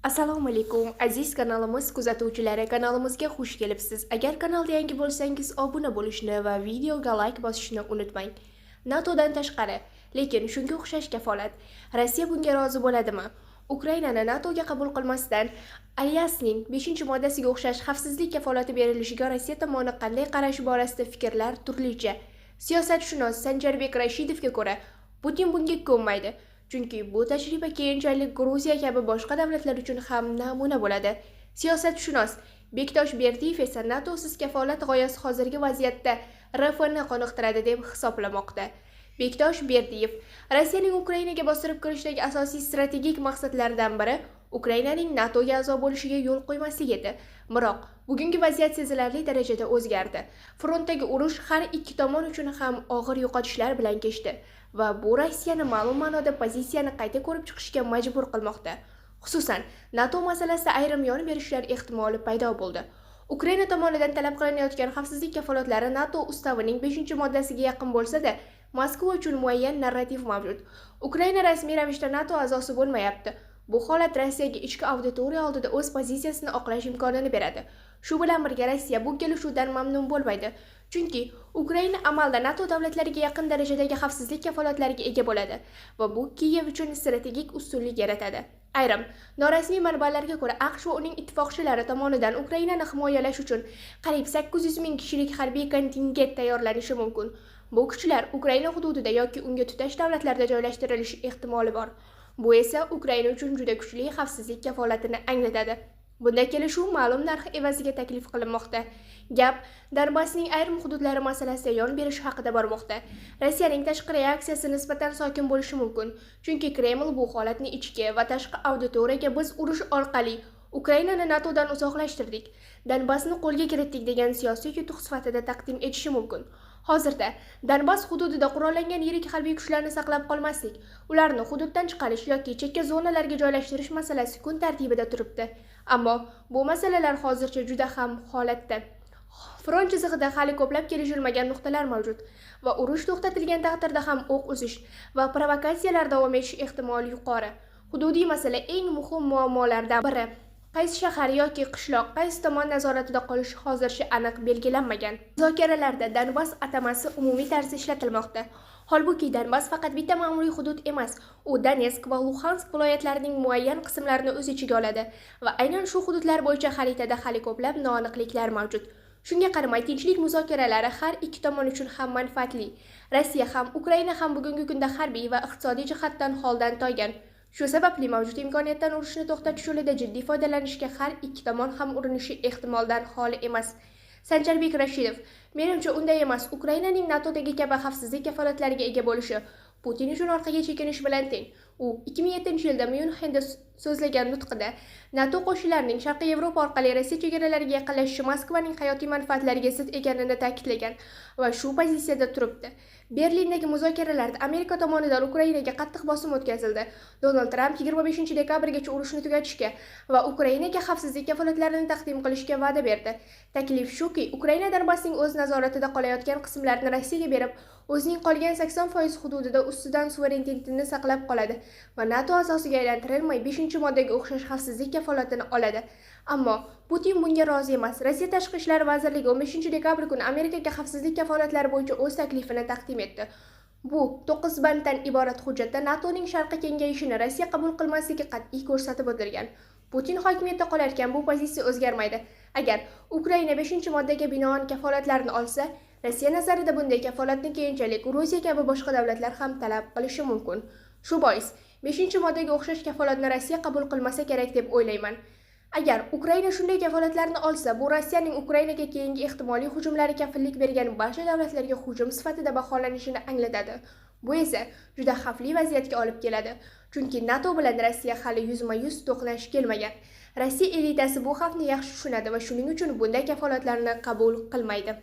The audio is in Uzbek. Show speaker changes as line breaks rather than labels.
Assalomu alaykum aziz kanalimiz kuzatuvchilari, kanalimizga xush kelibsiz. Agar kanalda yangi bo'lsangiz obuna bo'lishni va videoga like bosishni unutmang. NATOdan tashqari, lekin shunga o'xshash kafolat. Rossiya bunga rozi bo'ladimi? Ukrainani NATOga qabul qilmasdan Alyansning 5-moddasiga o'xshash xavfsizlik kafolati berilishiga Rossiya tomoni qanday qarashi borasida fikrlar turlicha. Siyosatshunos Sanjarbek Rashidovga ko'ra, Putin bunga ko'nmaydi. Chunki bu tajriba keyinchalik Gruziya kabi boshqa davlatlar uchun ham namuna bo'ladi. Siyosatshunos Bektosh Berdiyev esa NATOsiz kafolat g'oyasi hozirgi vaziyatda RFni qoniqtiradi deb hisoblamoqda. Bektosh Berdiyev Rossiyaning Ukrainaga bostirib kirishdagi asosiy strategik maqsadlaridan biri Ukrainaning NATOga a'zo bo'lishiga yo'l qo'ymaslik edi. Biroq bugungi vaziyat sezilarli darajada o'zgardi. Frontdagi urush har ikki tomon uchun ham og'ir yo'qotishlar bilan kechdi va bu Rossiyani ma'lum ma'noda pozitsiyani qayta ko'rib chiqishga majbur qilmoqda. Xususan, NATO masalasida ayrim yon berishlar ehtimoli paydo bo'ldi. Ukraina tomonidan talab qilinayotgan xavfsizlik kafolatlari NATO ustavining 5-moddasiga yaqin bo'lsa-da, Moskva uchun muayyan narrativ mavjud. Ukraina rasmiy ravishda NATO a'zosi bo'lmayapti. Bu holat Rossiyaga ichki auditoriya oldida o'z pozitsiyasini oqlash imkonini beradi. Shu bilan birga Rossiya bu kelishuvdan mamnun bo'lmaydi. Chunki Ukraina amalda NATO davlatlariga yaqin darajadagi xavfsizlik kafolatlariga ega bo'ladi va bu Kiyev uchun strategik ustunlik yaratadi. Ayrim norasmiy manbalarga ko'ra, AQSh va uning ittifoqchilari tomonidan Ukrainani himoyalash uchun qariyb 800 ming kishilik harbiy kontingent tayyorlanishi mumkin. Bu kuchlar Ukraina hududida yoki unga tutash davlatlarda joylashtirilishi ehtimoli bor. Bu esa Ukraina uchun juda kuchli xavfsizlik kafolatini anglatadi. Bunda kelishuv ma'lum narx evaziga taklif qilinmoqda. Gap Donbassning ayrim hududlari masalasida yon berish haqida bormoqda. Rossiyaning tashqi reaksiyasi nisbatan sokin bo'lishi mumkin, chunki Kreml bu holatni ichki va tashqi auditoriyaga biz urush orqali Ukrainani NATOdan uzoqlashtirdik, Donbassni qo'lga kiritdik degan siyosiy yutuq sifatida taqdim etishi mumkin. Hozirda Donbass hududida qurollangan yirik harbiy kuchlarni saqlab qolmaslik, ularni hududdan chiqarish yoki chekka zonalarga joylashtirish masalasi kun tartibida turibdi. Ammo bu masalalar hozircha juda ham holatda. Front chizig'ida hali ko'plab kelishilmagan nuqtalar mavjud va urush to'xtatilgan taqdirda ham o'q uzish va provokatsiyalar davom etishi ehtimoli yuqori. Hududiy masala eng muhim muammolardan biri. Qaysi shahar yoki qishloq qaysi tomon nazoratida qolishi hozircha aniq belgilanmagan. Muzokaralarda Donbass atamasi umumiy tarzda ishlatilmoqda. Holbuki Donbass faqat bitta ma'muriy hudud emas, u Donetsk va Luhansk viloyatlarining muayyan qismlarini o'z ichiga oladi va aynan shu hududlar bo'yicha xaritada hali ko'plab noaniqliklar mavjud. Shunga qaramay, tinchlik muzokaralari har ikki tomon uchun ham manfaatli. Rossiya ham, Ukraina ham bugungi kunda harbiy va iqtisodiy jihatdan holdan toygan. Shu sababli mavjud imkoniyatdan urushni to'xtatish yo'lida jiddiy foydalanishga har ikki tomon ham urinishi ehtimoldan xoli emas. Sanjarbek Rashidov: menimcha unday emas. Ukrainaning NATOdagi kabi xavfsizlik kafolatlariga ega bo'lishi Putin uchun orqaga chekinish bilan teng. U 2007-yilda Myunxenda so'zlagan nutqida NATO qo'shinlarining Sharqiy Yevropa orqali Rossiya chegaralariga yaqinlashishi Moskvaning hayotiy manfaatlariga zid ekanini ta'kidlagan va shu pozitsiyada turibdi. Berlindagi muzokaralarda Amerika tomonidan Ukrainaga qattiq bosim o'tkazildi. Donald Tramp 25-dekabrgacha urushni tugatishga va Ukrainaga xavfsizlik kafolatlarini taqdim qilishga va'da berdi. Taklif shuki, Ukraina Donbassning o'z nazoratida qolayotgan qismlarini Rossiyaga berib, o'zining qolgan 80% hududida ustidan suverenitetini saqlab qoladi va NATO a'zosiga aylantirilmay 5-moddaga o'xshash xavfsizlik kafolatini oladi. Ammo Putin bunga rozi emas. Rossiya Tashqi ishlar vazirligi 15-dekabr kuni Amerikaga xavfsizlik kafolatlari bo'yicha o'z taklifini taqdim etdi. Bu 9 banddan iborat hujjatda NATOning sharqqa kengayishini Rossiya qabul qilmasligi qat'iy ko'rsatib o'tilgan. Putin hokimiyatda qolarkan bu pozitsiya o'zgarmaydi. Agar Ukraina 5-moddaga binoan kafolatlarni olsa, Rossiya nazarida bunday kafolatni keyinchalik Gruziya kabi boshqa davlatlar ham talab qilishi mumkin. Shu bois 5-moddaga o'xshash kafolatni Rossiya qabul qilmasa kerak deb o'ylayman. Agar Ukraina shunday kafolatlarni olsa, bu Rossiyaning Ukrainaga keyingi ehtimoliy hujumlari kafillik bergan barcha davlatlarga hujum sifatida baholanishini anglatadi. Bu esa juda xavfli vaziyatga olib keladi. Chunki NATO bilan Rossiya hali yuzma-yuz to'qnash kelmagan. Rossiya elitasi bu xavfni yaxshi tushunadi va shuning uchun bunday kafolatlarni qabul qilmaydi.